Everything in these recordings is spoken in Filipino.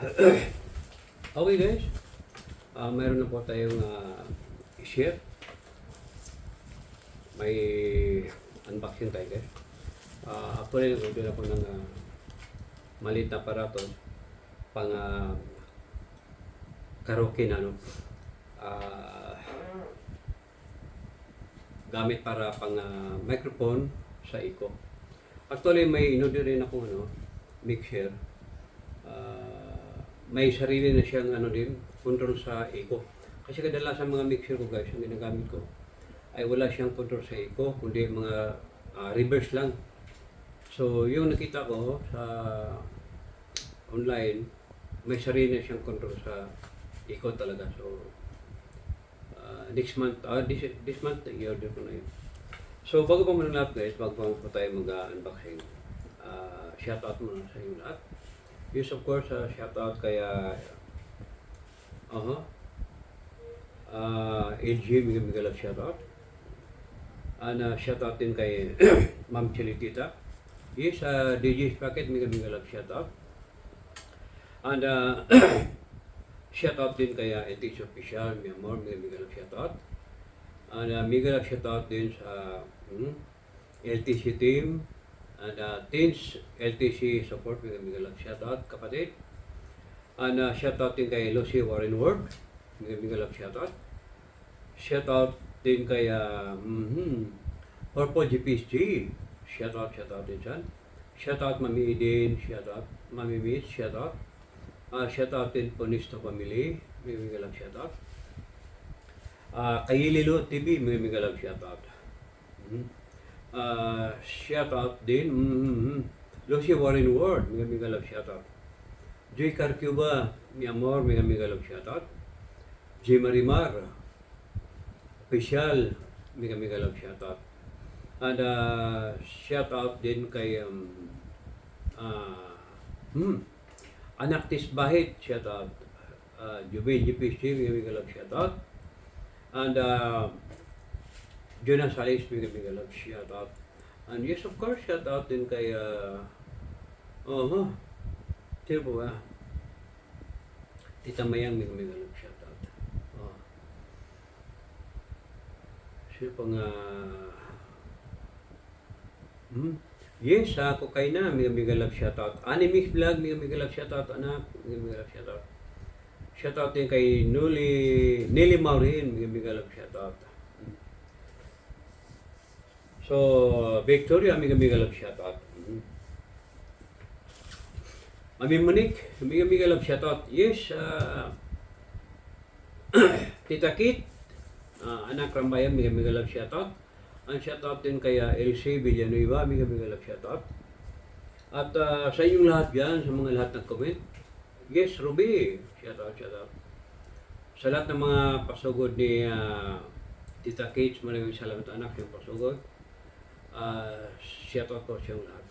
Okay guys, mayroon na po tayong i-share. May unboxing tayo guys. Actually, nag-order ako ng maliit na aparato pang karaoke na gamit para pang microphone sa Eco. Actually, may in-order rin ako mixer. May sarili na siyang control sa Eco. Kasi kadalasan mga mixer ko guys, ang ginagamit ko ay wala siyang control sa Eco, kundi mga reverse lang. So, yung nakita ko sa online, may sarili na siyang control sa Eco talaga. So, next month, this month, i-order ko na yun. So, bago pa muna lahat guys, bago pa tayo mag-unboxing, shoutout muna sa inyo lahat. Yes, of course, shoutout kay LG, mega love shoutout. And shoutout din kay Ma'am Chelitita. Yes, DJ's Packet, mega love shoutout. And shoutout din kay Ethics Official, mi amor, mega love shoutout. And mega love shoutout din sa LTC team. And Teens LTC support, mega love shoutout kapatid. And shoutout din kay Lucy Warren Ward, mega love shoutout. Shoutout din kay Purple GPSG, shoutout din dyan. Shoutout Mami Eden, shoutout Mami Miss, shoutout. Shoutout din po Nisto Family, mega love shoutout. Kay Lilo TV, mega love shoutout. Shoutout din Lucy Warren Ward, mega love shoutout. Joy Carcuba, mi amor, mega love shoutout. J. Marimar Official, mega love shoutout. And shoutout din kay Anak Tisbahit, shoutout. Jubil GPC, mega love shoutout. And Jonas Salis, mega love shoutout. And yes, of course, shoutout din kay sino po ba? Tita Mayang, mega love shoutout. Sino pang yes, ako kay na, mega love shoutout. Animix Vlog, mega love shoutout. Anak, mega love shoutout. Shoutout din kay Nelly Maureen, mega love shoutout. So, Victoria, mega love shoutout. Mami Monique, mega love shoutout. Yes, Tita Kit, Anak Rambayan, mega love shoutout. Ang shoutout din kay LC Villanueva, mega love shoutout. At sa inyong lahat dyan, sa mga lahat ng comment, yes, Ruby, shoutout. Sa lahat ng mga pasugod ni Tita Kate, maraming salamat anak yung pasugod. Shoutout po sa inyong lahat.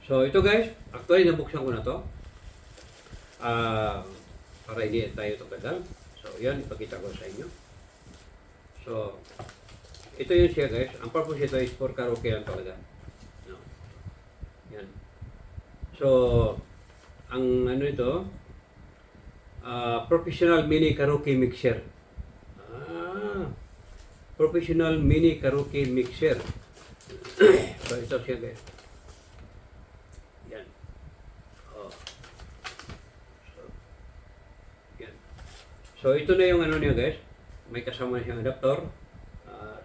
So ito guys, actually nabuksan ko na to. Para hindi tayo tatagal. So yan, ipakita ko sa inyo. So, ito yun siya guys. Ang purpose ito is for karaoke lang talaga. No. Yan. So, ang ito, professional mini karaoke mixer. Professional mini karaoke mixer. So, ito siya guys. Yan. So, yan. So, ito na yung niya guys. May kasama na siyang adapter.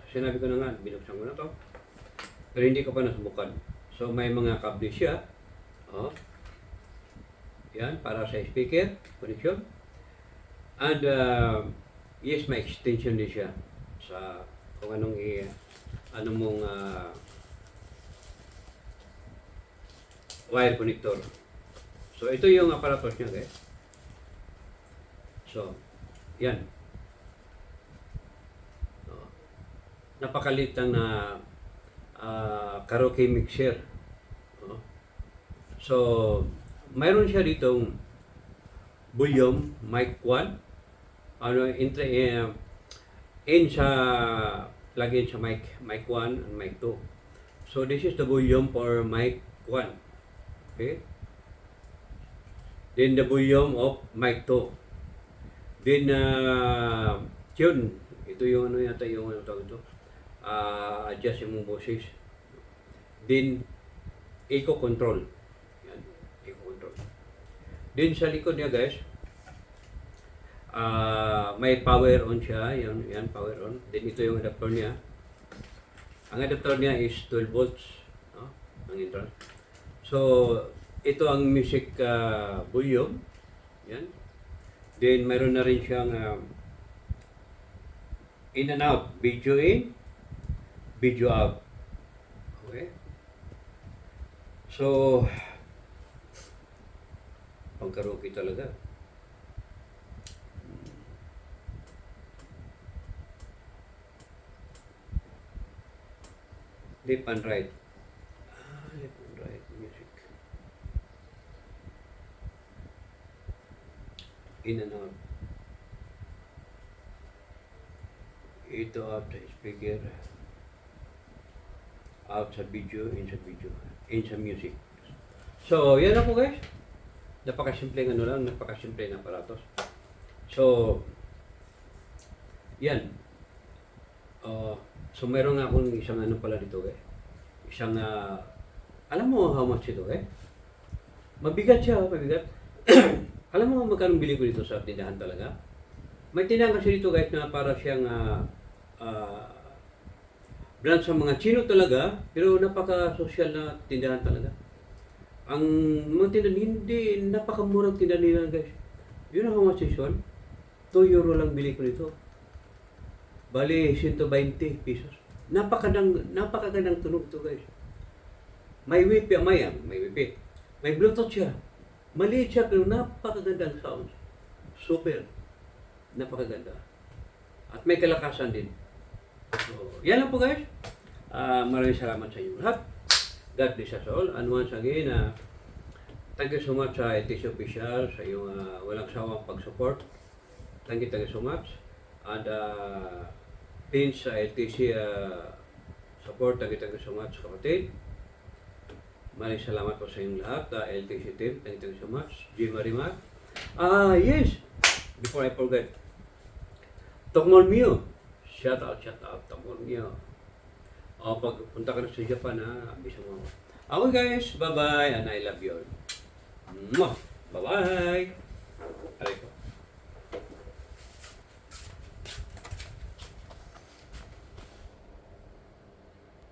Sinabi ko na nga, binuksan ko na to. Pero hindi ko pa nasubukan. So, may mga kable siya. Yan, para sa speaker, connection. And, yes, may extension din siya sa kung anong wire connector. So, ito yung aparatos niya, guys. So, yan. Napakalit na karaoke mixer. So, mayroon siya ditong volume, mic 1, in sa plug-in sa mic 1 and mic 2. So, this is the volume for mic 1. Okay? Then the volume of mic 2. Then tune. Ito yung ano yata yung ano tawag ito. Adjust yung boses. Then echo control. Yan, echo control. Then sa likod niya guys, may power on siya. Yan, power on. Then ito yung adapter niya. Ang adapter niya is 12 volts. No? Ang intro. So, ito ang music volume. Yan. Then, mayroon na rin siyang in and out. Video in, video out. Okay? So, pang-karaoke talaga. Left and right. Left and right music. In and out. Ito out sa speaker. Out sa video, in sa video. In sa music. So, yan na po guys. Napakasimpleng ano lang, napakasimpleng aparatos. So, yan. So, meron nga akong isang ano pala dito Isang, alam mo how much ito Mabigat siya, mabigat. Alam mo magkano bili ko dito sa tindahan talaga? May tindahan kasi dito guys na para siyang brand sa mga Chino talaga, pero napaka-social na tindahan talaga. Ang mga tindahan, hindi, napakamurang tindahan nila guys. You know how much is one? 2 euro lang bili ko dito. Bali, 120 pesos. Napakagandang tunog to guys. May wifi, may wifi. May Bluetooth siya. Maliit siya pero napakagandang sound. Super. Napakaganda. At may kalakasan din. So, yan lang po guys. Maraming salamat sa inyo lahat. God bless us all. And once again, thank you so much sa LTC Official sa iyong walang sawang pag-support. Thank you so much. And Pins sa LTC support, thank you so much kapatid. Maraming salamat po sa inyong lahat, LTC team, thank you so much. G. Marimar. Yes, before I forget, Tokmol Mio. Shout out, Tokmol Mio. Pag punta ka na sa Japan, bisa mo. Okay guys, bye-bye, and I love you all. Bye-bye. Aray ko.